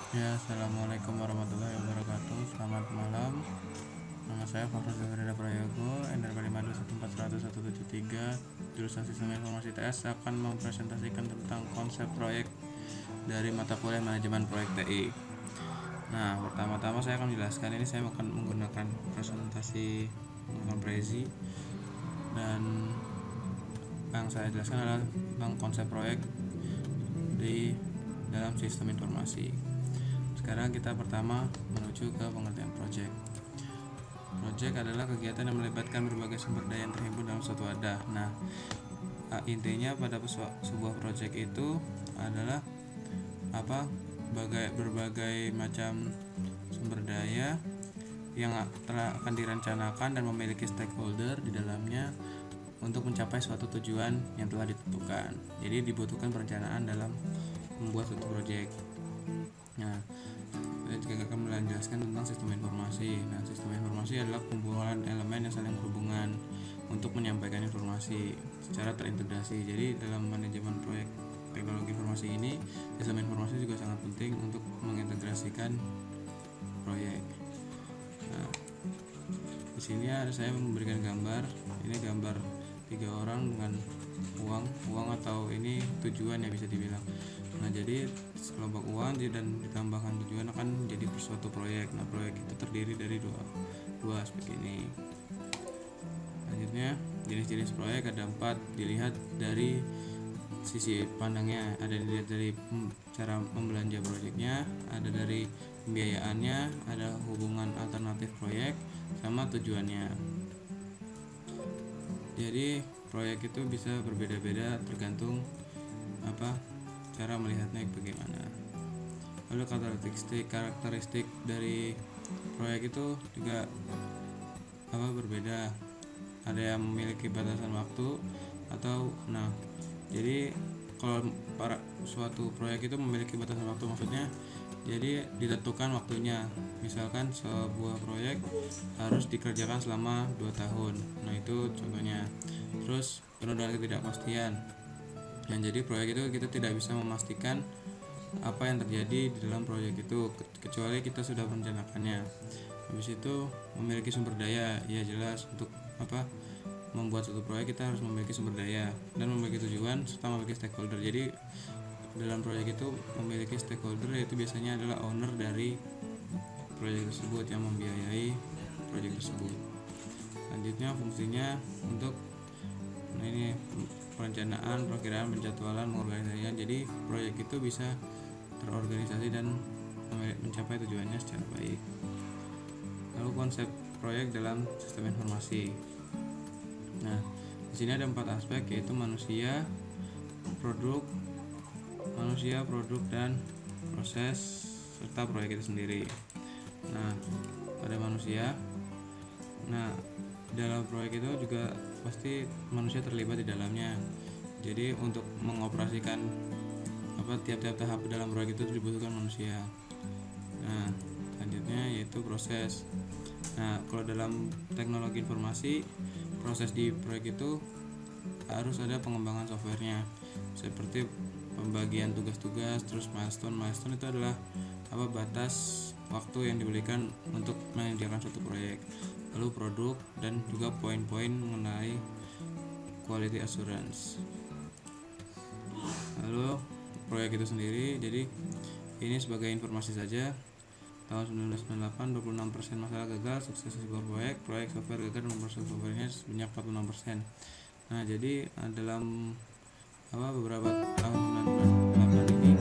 Ya, assalamualaikum warahmatullahi wabarakatuh. Selamat malam. Nama saya Fakhrul Zafrida Prayogo, NR 5214173, jurusan Sistem Informasi TS akan mempresentasikan tentang konsep proyek dari mata kuliah Manajemen Proyek TI. Nah, pertama-tama saya akan menjelaskan, ini saya akan menggunakan presentasi menggunakan Prezi, dan yang saya jelaskan adalah tentang konsep proyek di dalam sistem informasi. Sekarang kita pertama menuju ke pengertian project. Project adalah kegiatan yang melibatkan berbagai sumber daya yang terhimpun dalam suatu wadah. Nah, intinya pada sebuah project itu adalah berbagai macam sumber daya yang akan direncanakan dan memiliki stakeholder di dalamnya untuk mencapai suatu tujuan yang telah ditentukan. Jadi dibutuhkan perencanaan dalam membuat suatu project. Nah, saya juga akan menjelaskan tentang sistem informasi. Nah, sistem informasi adalah kumpulan elemen yang saling berhubungan untuk menyampaikan informasi secara terintegrasi. Jadi dalam manajemen proyek teknologi informasi ini, sistem informasi juga sangat penting untuk mengintegrasikan proyek. Nah, di sini saya memberikan gambar. Ini gambar 3 orang dengan uang atau ini tujuan ya bisa dibilang. Nah, jadi sekelompok uang dan ditambahkan tujuan akan menjadi suatu proyek. Nah, proyek itu terdiri dari dua aspek ini. Selanjutnya, jenis-jenis proyek ada 4. Dilihat dari sisi pandangnya, ada dilihat dari cara membelanja proyeknya, ada dari pembiayaannya, ada hubungan alternatif proyek, sama tujuannya. Jadi proyek itu bisa berbeda-beda tergantung cara melihatnya bagaimana. Lalu karakteristik dari proyek itu juga berbeda. Ada yang memiliki batasan waktu atau jadi kalau suatu proyek itu memiliki batasan waktu, maksudnya jadi ditentukan waktunya. Misalkan sebuah proyek harus dikerjakan selama 2 tahun. Nah, itu contohnya. Terus penuh dengan ketidakpastian. Yang jadi proyek itu kita tidak bisa memastikan apa yang terjadi di dalam proyek itu kecuali kita sudah merencanakannya. Habis itu memiliki sumber daya, ya jelas untuk membuat suatu proyek kita harus memiliki sumber daya dan memiliki tujuan serta memiliki stakeholder. Jadi dalam proyek itu memiliki stakeholder, yaitu biasanya adalah owner dari proyek tersebut yang membiayai proyek tersebut. Selanjutnya fungsinya untuk ini perencanaan, perakiraan, penjadwalan, pengorganisasian. Jadi proyek itu bisa terorganisasi dan mencapai tujuannya secara baik. Lalu konsep proyek dalam sistem informasi. Nah, di sini ada 4 aspek, yaitu manusia, produk, dan proses serta proyek itu sendiri. Nah, pada manusia, dalam proyek itu juga pasti manusia terlibat di dalamnya. Jadi untuk mengoperasikan tiap-tiap tahap dalam proyek itu dibutuhkan manusia. Nah, selanjutnya yaitu proses. Nah, kalau dalam teknologi informasi, proses di proyek itu harus ada pengembangan softwarenya, seperti pembagian tugas-tugas, terus milestone itu adalah batas waktu yang diberikan untuk mengerjakan suatu proyek. Lalu produk dan juga poin-poin mengenai quality assurance. Lalu proyek itu sendiri, jadi ini sebagai informasi saja. Tahun 1998, 26% masalah gagal, sukses sebuah proyek software gagal dan proses softwarenya sebanyak 46%. Nah, jadi dalam beberapa tahun 1998 ini